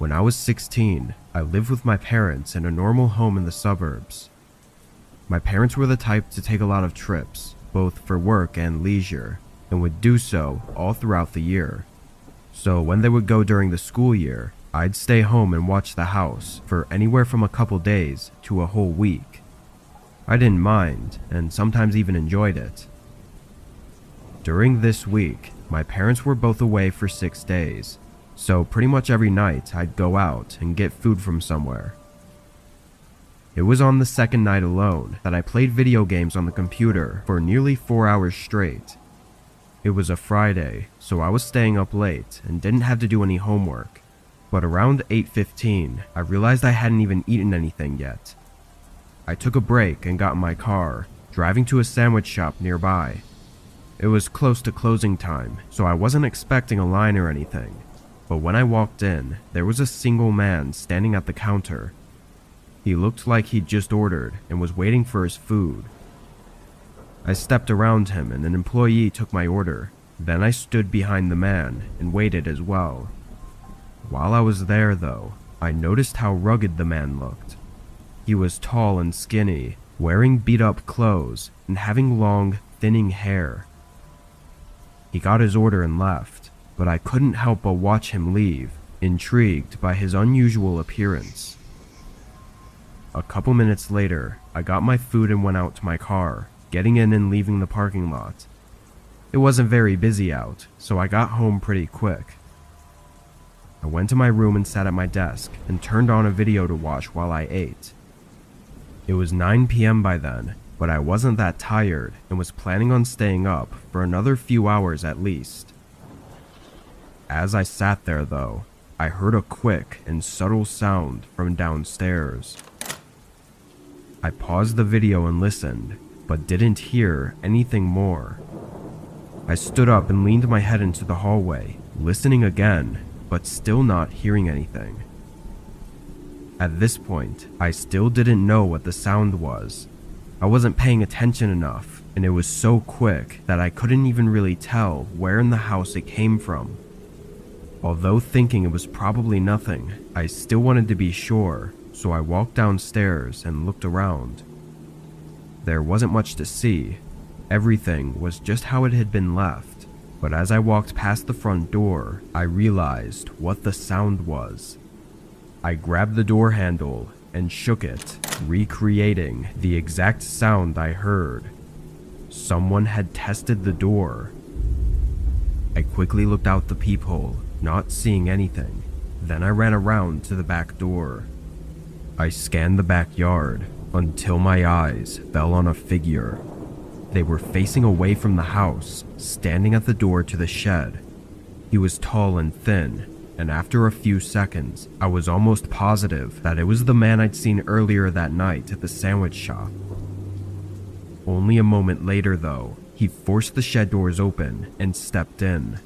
When I was 16, I lived with my parents in a normal home in the suburbs. My parents were the type to take a lot of trips, both for work and leisure, and would do so all throughout the year. So when they would go during the school year, I'd stay home and watch the house for anywhere from a couple days to a whole week. I didn't mind, and sometimes even enjoyed it. During this week, my parents were both away for 6 days, so pretty much every night I'd go out and get food from somewhere. It was on the second night alone that I played video games on the computer for nearly 4 hours straight. It was a Friday, so I was staying up late and didn't have to do any homework, but around 8:15, I realized I hadn't even eaten anything yet. I took a break and got in my car, driving to a sandwich shop nearby. It was close to closing time, so I wasn't expecting a line or anything, but when I walked in, there was a single man standing at the counter. He looked like he'd just ordered and was waiting for his food. I stepped around him and an employee took my order. Then I stood behind the man and waited as well. While I was there though, I noticed how rugged the man looked. He was tall and skinny, wearing beat-up clothes and having long, thinning hair. He got his order and left, but I couldn't help but watch him leave, intrigued by his unusual appearance. A couple minutes later, I got my food and went out to my car, getting in and leaving the parking lot. It wasn't very busy out, so I got home pretty quick. I went to my room and sat at my desk and turned on a video to watch while I ate. It was 9 p.m. by then, but I wasn't that tired and was planning on staying up for another few hours at least. As I sat there though, I heard a quick and subtle sound from downstairs. I paused the video and listened, but didn't hear anything more. I stood up and leaned my head into the hallway, listening again, but still not hearing anything. At this point, I still didn't know what the sound was. I wasn't paying attention enough, and it was so quick that I couldn't even really tell where in the house it came from. Although thinking it was probably nothing, I still wanted to be sure, so I walked downstairs and looked around. There wasn't much to see. Everything was just how it had been left, but as I walked past the front door, I realized what the sound was. I grabbed the door handle and shook it, recreating the exact sound I heard. Someone had tested the door. I quickly looked out the peephole, not seeing anything. Then I ran around to the back door. I scanned the backyard until my eyes fell on a figure. They were facing away from the house, standing at the door to the shed. He was tall and thin, and after a few seconds, I was almost positive that it was the man I'd seen earlier that night at the sandwich shop. Only a moment later though, he forced the shed doors open and stepped in.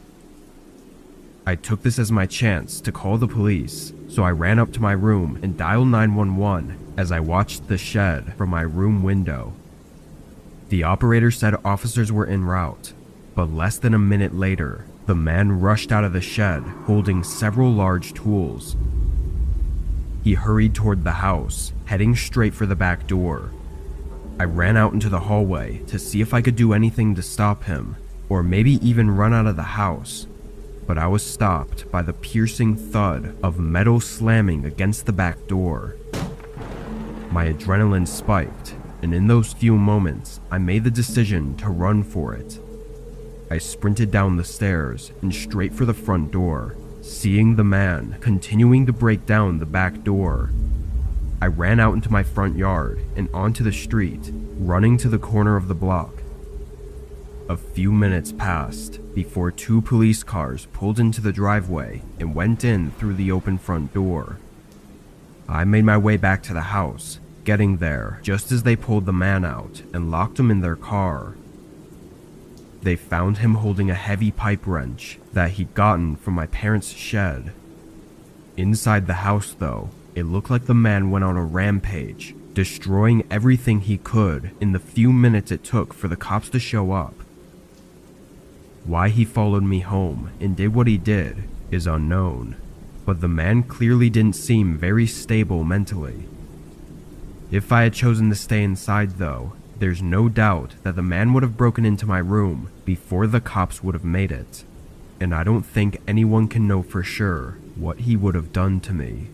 I took this as my chance to call the police, so I ran up to my room and dialed 911 as I watched the shed from my room window. The operator said officers were en route, but less than a minute later, the man rushed out of the shed holding several large tools. He hurried toward the house, heading straight for the back door. I ran out into the hallway to see if I could do anything to stop him, or maybe even run out of the house, but I was stopped by the piercing thud of metal slamming against the back door. My adrenaline spiked, and in those few moments, I made the decision to run for it. I sprinted down the stairs and straight for the front door, seeing the man continuing to break down the back door. I ran out into my front yard and onto the street, running to the corner of the block. A few minutes passed before 2 police cars pulled into the driveway and went in through the open front door. I made my way back to the house, getting there just as they pulled the man out and locked him in their car. They found him holding a heavy pipe wrench that he'd gotten from my parents' shed. Inside the house though, it looked like the man went on a rampage, destroying everything he could in the few minutes it took for the cops to show up. Why he followed me home and did what he did is unknown. but the man clearly didn't seem very stable mentally. If I had chosen to stay inside though, there's no doubt that the man would have broken into my room before the cops would have made it, and I don't think anyone can know for sure what he would have done to me.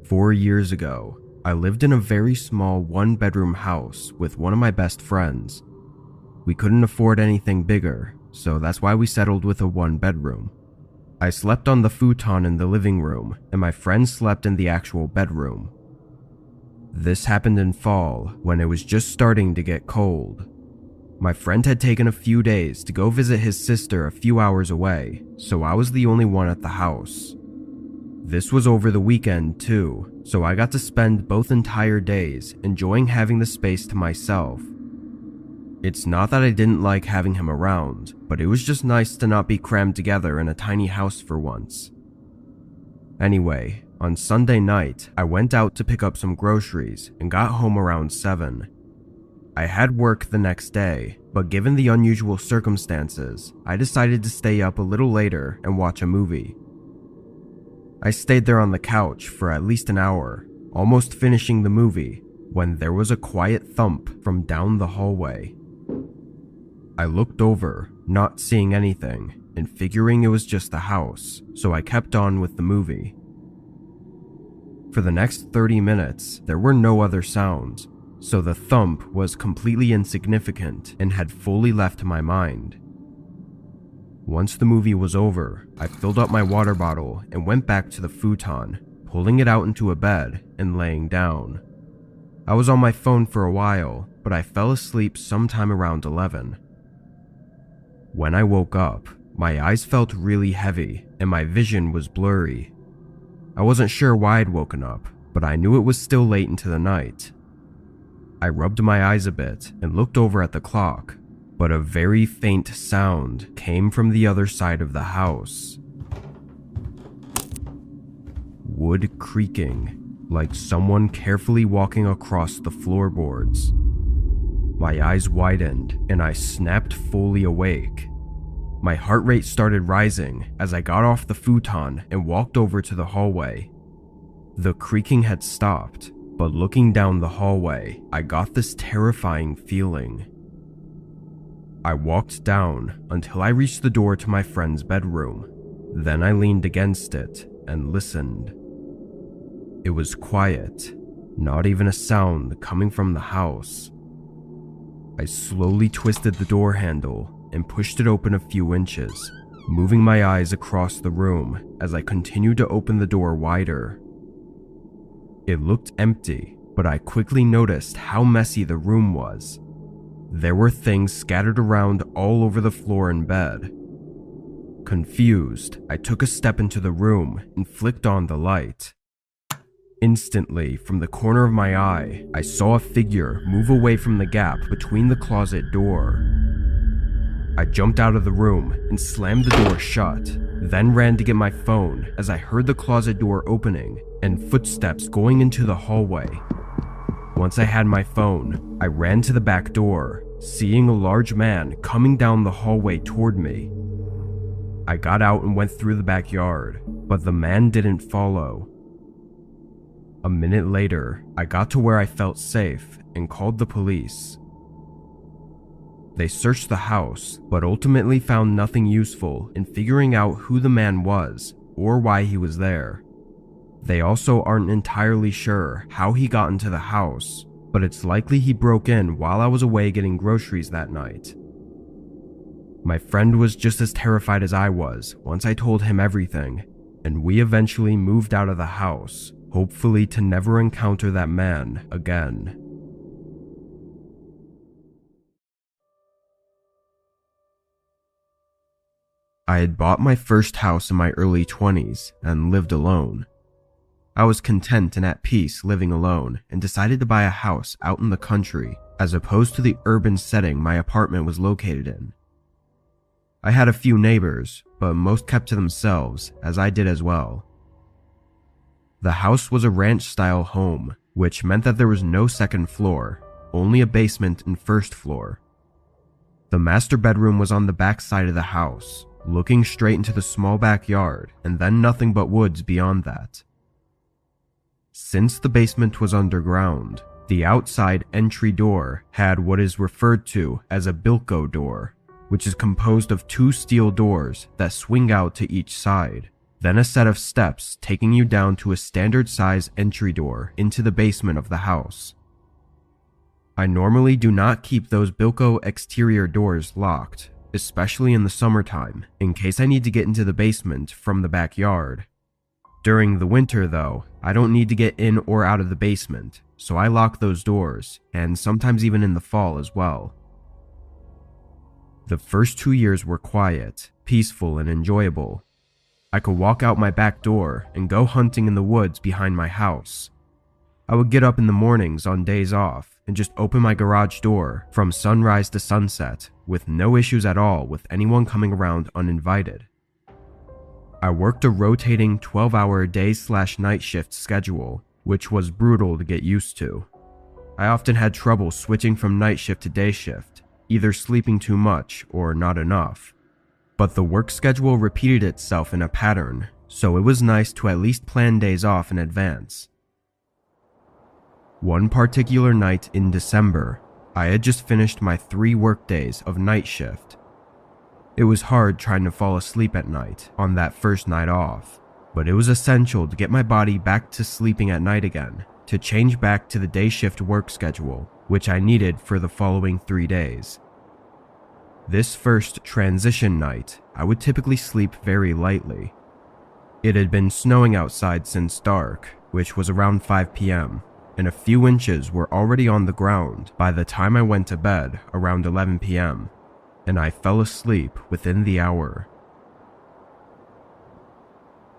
Four years ago, I lived in a very small one-bedroom house with one of my best friends. We couldn't afford anything bigger, so that's why we settled with a one-bedroom. I slept on the futon in the living room, and my friend slept in the actual bedroom. This happened in fall, when it was just starting to get cold. My friend had taken a few days to go visit his sister a few hours away, so I was the only one at the house. This was over the weekend too, so I got to spend both entire days enjoying having the space to myself. It's not that I didn't like having him around, but it was just nice to not be crammed together in a tiny house for once. Anyway, on Sunday night, I went out to pick up some groceries and got home around 7. I had work the next day, but given the unusual circumstances, I decided to stay up a little later and watch a movie. I stayed there on the couch for at least an hour, almost finishing the movie, when there was a quiet thump from down the hallway. I looked over, not seeing anything, and figuring it was just the house, so I kept on with the movie. For the next 30 minutes, there were no other sounds, so the thump was completely insignificant and had fully left my mind. Once the movie was over, I filled up my water bottle and went back to the futon, pulling it out into a bed and laying down. I was on my phone for a while, but I fell asleep sometime around 11. When I woke up, my eyes felt really heavy and my vision was blurry. I wasn't sure why I'd woken up, but I knew it was still late into the night. I rubbed my eyes a bit and looked over at the clock, but a very faint sound came from the other side of the house. Wood creaking, like someone carefully walking across the floorboards. My eyes widened and I snapped fully awake. My heart rate started rising as I got off the futon and walked over to the hallway. The creaking had stopped, but looking down the hallway, I got this terrifying feeling. I walked down until I reached the door to my friend's bedroom. Then I leaned against it and listened. It was quiet, not even a sound coming from the house. I slowly twisted the door handle and pushed it open a few inches, moving my eyes across the room as I continued to open the door wider. It looked empty, but I quickly noticed how messy the room was. There were things scattered around all over the floor and bed. Confused, I took a step into the room and flicked on the light. Instantly, from the corner of my eye, I saw a figure move away from the gap between the closet door. I jumped out of the room and slammed the door shut, then ran to get my phone as I heard the closet door opening and footsteps going into the hallway. Once I had my phone, I ran to the back door, seeing a large man coming down the hallway toward me. I got out and went through the backyard, but the man didn't follow. A minute later, I got to where I felt safe and called the police. They searched the house, but ultimately found nothing useful in figuring out who the man was or why he was there. They also aren't entirely sure how he got into the house, but it's likely he broke in while I was away getting groceries that night. My friend was just as terrified as I was once I told him everything, and we eventually moved out of the house, hopefully to never encounter that man again. I had bought my first house in my early 20s and lived alone. I was content and at peace living alone and decided to buy a house out in the country as opposed to the urban setting my apartment was located in. I had a few neighbors, but most kept to themselves, as I did as well. The house was a ranch-style home, which meant that there was no second floor, only a basement and first floor. The master bedroom was on the back side of the house, looking straight into the small backyard, and then nothing but woods beyond that. Since the basement was underground, the outside entry door had what is referred to as a bilko door, which is composed of 2 steel doors that swing out to each side, then a set of steps taking you down to a standard size entry door into the basement of the house. I normally do not keep those bilko exterior doors locked, especially in the summertime, in case I need to get into the basement from the backyard. During the winter though, I don't need to get in or out of the basement, so I lock those doors, and sometimes even in the fall as well. The first 2 years were quiet, peaceful, and enjoyable. I could walk out my back door and go hunting in the woods behind my house. I would get up in the mornings on days off and just open my garage door from sunrise to sunset with no issues at all with anyone coming around uninvited. I worked a rotating 12-hour day/night shift schedule, which was brutal to get used to. I often had trouble switching from night shift to day shift, either sleeping too much or not enough. But the work schedule repeated itself in a pattern, so it was nice to at least plan days off in advance. One particular night in December, I had just finished my 3 workdays of night shift. It was hard trying to fall asleep at night on that first night off, but it was essential to get my body back to sleeping at night again, to change back to the day shift work schedule, which I needed for the following 3 days. This first transition night, I would typically sleep very lightly. It had been snowing outside since dark, which was around 5 p.m., and a few inches were already on the ground by the time I went to bed around 11 p.m., and I fell asleep within the hour.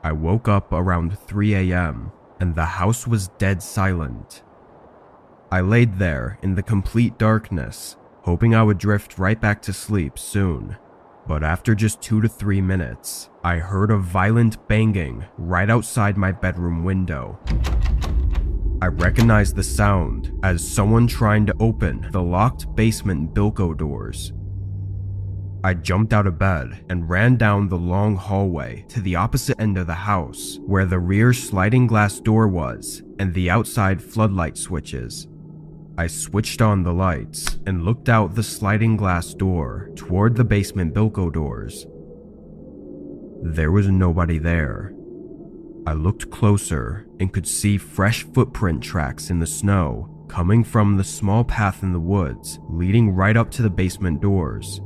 I woke up around 3 a.m., and the house was dead silent. I laid there in the complete darkness, hoping I would drift right back to sleep soon. But after just 2 to 3 minutes, I heard a violent banging right outside my bedroom window. I recognized the sound as someone trying to open the locked basement bilko doors. I jumped out of bed and ran down the long hallway to the opposite end of the house, where the rear sliding glass door was and the outside floodlight switches. I switched on the lights and looked out the sliding glass door toward the basement bilko doors. There was nobody there. I looked closer and could see fresh footprint tracks in the snow coming from the small path in the woods leading right up to the basement doors.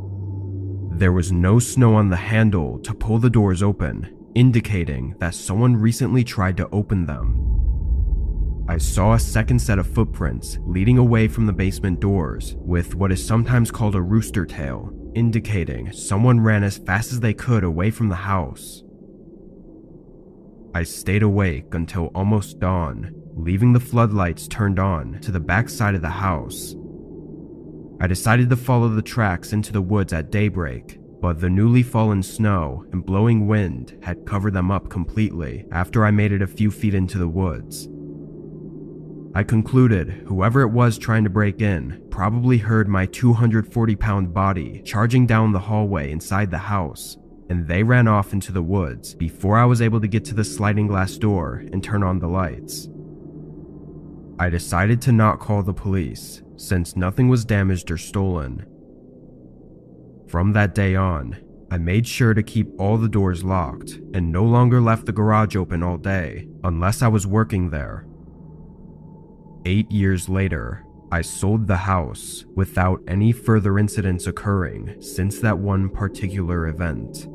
There was no snow on the handle to pull the doors open, indicating that someone recently tried to open them. I saw a second set of footprints leading away from the basement doors with what is sometimes called a rooster tail, indicating someone ran as fast as they could away from the house. I stayed awake until almost dawn, leaving the floodlights turned on to the back side of the house. I decided to follow the tracks into the woods at daybreak, but the newly fallen snow and blowing wind had covered them up completely after I made it a few feet into the woods. I concluded whoever it was trying to break in probably heard my 240-pound body charging down the hallway inside the house, and they ran off into the woods before I was able to get to the sliding glass door and turn on the lights. I decided to not call the police, since nothing was damaged or stolen. From that day on, I made sure to keep all the doors locked and no longer left the garage open all day unless I was working there. 8 years later, I sold the house without any further incidents occurring since that one particular event.